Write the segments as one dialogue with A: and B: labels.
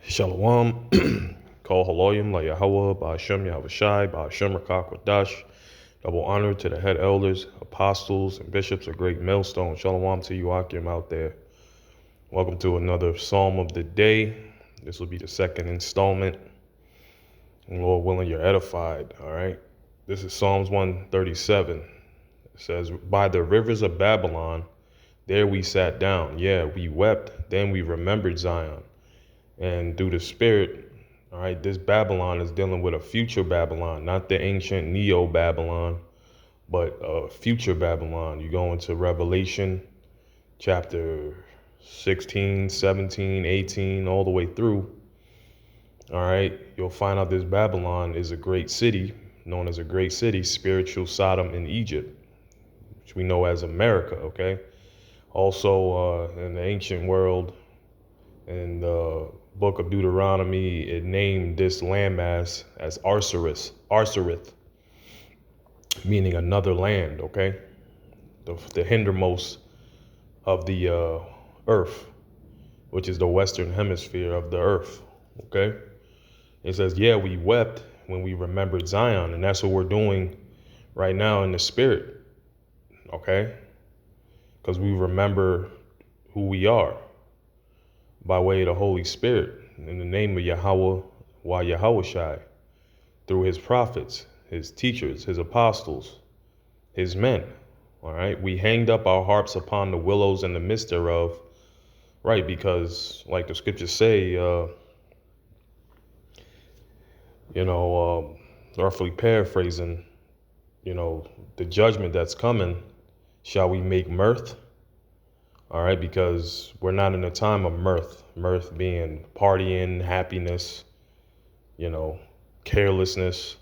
A: Shalom. Call Haloyim La Yahweh, Ba'ashem Yahushai, Ba'ashem Rakak Wadash. Double honor to the head elders, apostles, and bishops of Great Millstone. Shalom to you, Akim, out there. Welcome to another Psalm of the Day. This will be the second installment. And Lord willing, you're edified, all right? This is Psalms 137. It says, by the rivers of Babylon, there we sat down. Yeah, we wept, then we remembered Zion. And through the Spirit, all right, this Babylon is dealing with a future Babylon, not the ancient Neo-Babylon, but a future Babylon. You go into Revelation chapter 16, 17, 18, all the way through. All right, you'll find out this Babylon is a great city, known as a great city, spiritual Sodom in Egypt, which we know as America, okay? Also, in the ancient world, in the book of Deuteronomy, it named this landmass as Arsareth, meaning another land, okay? The hindermost of the earth, which is the western hemisphere of the earth, okay? It says, yeah, we wept when we remembered Zion, and that's what we're doing right now in the Spirit, okay? Because we remember who we are by way of the Holy Spirit, in the name of Yahweh, Yahushai, through his prophets, his teachers, his apostles, his men. All right. We hanged up our harps upon the willows in the midst thereof. Right. Because like the scriptures say, roughly paraphrasing, the judgment that's coming, shall we make mirth? All right, because we're not in a time of mirth being partying, happiness, carelessness,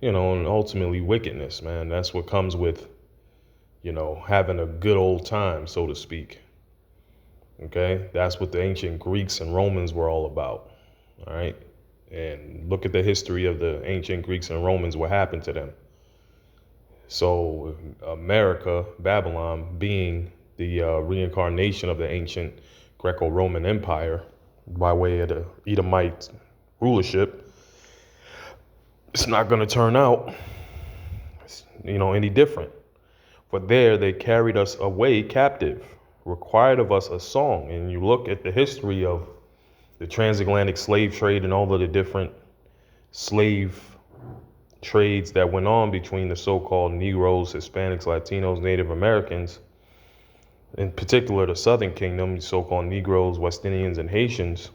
A: and ultimately wickedness, man. That's what comes with, having a good old time, so to speak. Okay, that's what the ancient Greeks and Romans were all about. All right, and look at the history of the ancient Greeks and Romans, what happened to them. So America, Babylon, being the reincarnation of the ancient Greco-Roman Empire by way of the Edomite rulership, it's not going to turn out, any different. For there they carried us away captive, required of us a song. And you look at the history of the transatlantic slave trade and all of the different slave trades that went on between the so-called Negroes, Hispanics, Latinos, Native Americans, in particular the Southern Kingdom, the so-called Negroes, West Indians, and Haitians.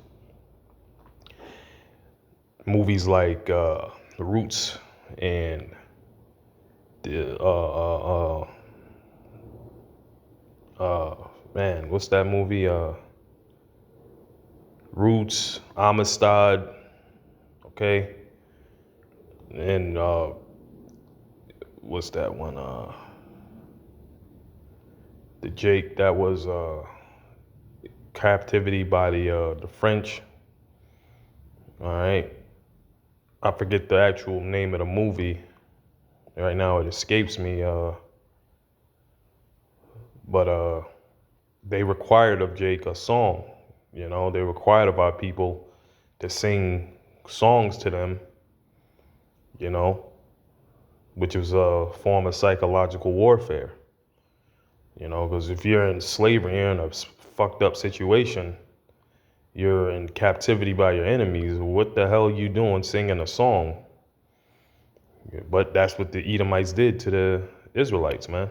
A: Movies like The Roots and the what's that movie? Roots, Amistad, okay, and what's that one? The Jake that was captivity by the French. All right, I forget the actual name of the movie right now. It escapes me. But they required of Jake a song. They required of our people to sing songs to them. Which was a form of psychological warfare. Because if you're in slavery, you're in a fucked up situation. You're in captivity by your enemies. What the hell are you doing singing a song? But that's what the Edomites did to the Israelites, man.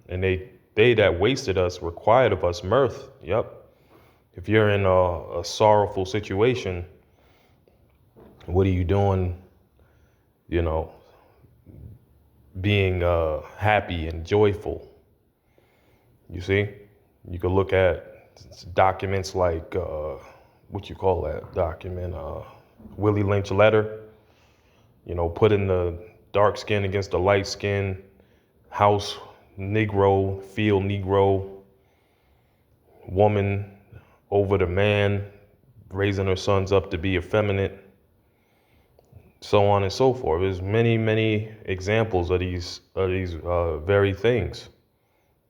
A: And they that wasted us required of us mirth. Yep. If you're in a sorrowful situation, what are you doing, being happy and joyful? You see? You could look at documents like, what you call that document? Willie Lynch letter. Putting the dark skin against the light skin, house Negro, field Negro, woman over the man, raising her sons up to be effeminate, so on and so forth. There's many, many examples of these very things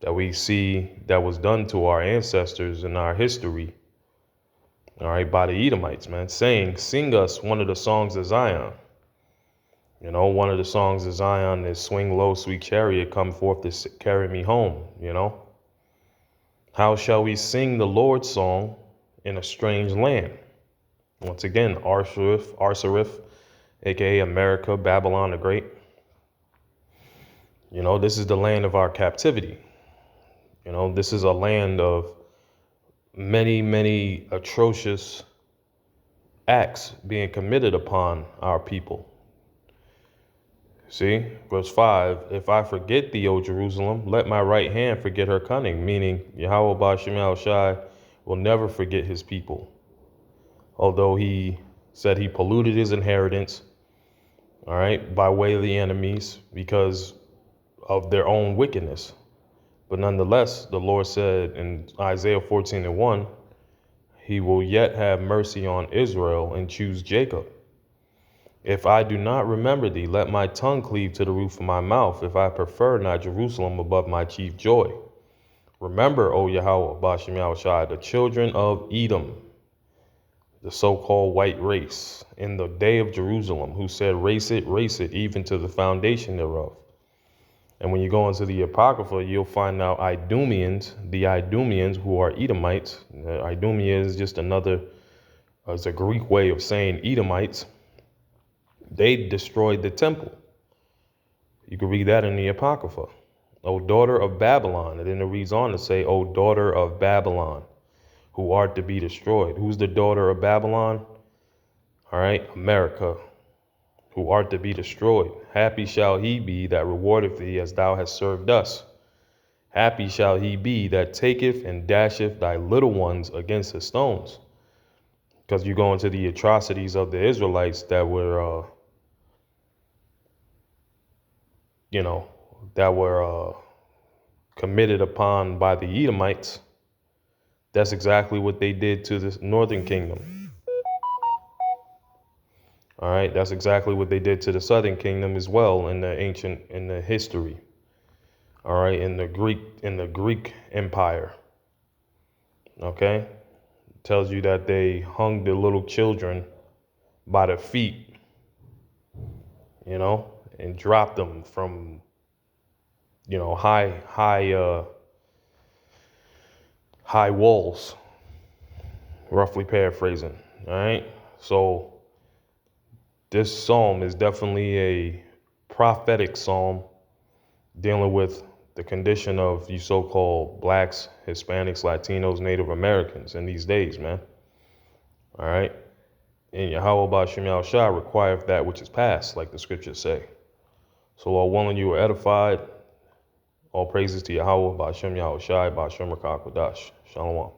A: that we see that was done to our ancestors in our history. all right, by the Edomites, man, saying, sing us one of the songs of Zion. You know, one of the songs of Zion is swing low, sweet chariot, come forth to carry me home, you know. How shall we sing the Lord's song in a strange land? Once again, Arsarif, aka America, Babylon the Great. You know, this is the land of our captivity. You know, this is a land of many, many atrocious acts being committed upon our people. See, verse 5, if I forget thee, O Jerusalem, let my right hand forget her cunning, meaning Yahweh Ba'Shem Yahushai will never forget his people. Although he said he polluted his inheritance, all right, by way of the enemies because of their own wickedness. But nonetheless, the Lord said in Isaiah 14:1, he will yet have mercy on Israel and choose Jacob. If I do not remember thee, let my tongue cleave to the roof of my mouth, if I prefer not Jerusalem above my chief joy. Remember, O Yahweh, Ba'Shem Yahushai, the children of Edom, the so-called white race, in the day of Jerusalem, who said, race it, even to the foundation thereof. And when you go into the Apocrypha, you'll find out the Idumeans who are Edomites. Idumea is just it's a Greek way of saying Edomites. They destroyed the temple. You can read that in the Apocrypha. O daughter of Babylon. And then it reads on to say, O daughter of Babylon, who art to be destroyed. Who's the daughter of Babylon? All right, America, who art to be destroyed. Happy shall he be that rewardeth thee as thou hast served us. Happy shall he be that taketh and dasheth thy little ones against the stones. Because you go into the atrocities of the Israelites that were, committed upon by the Edomites. That's exactly what they did to the northern kingdom. All right, that's exactly what they did to the southern kingdom as well in the history. All right, in the Greek Empire. Okay, it tells you that they hung the little children by the feet, and dropped them from, high walls, roughly paraphrasing. All right, so this psalm is definitely a prophetic psalm dealing with the condition of you so-called blacks, Hispanics, Latinos, Native Americans in these days, man. All right. And Yahweh Ba'Shem Yahushai requireth that which is past, like the scriptures say. So all willing you are edified. All praises to Yahweh Ba'Shem Yahushai Ba'Shem Rakah Kodash. Shalom.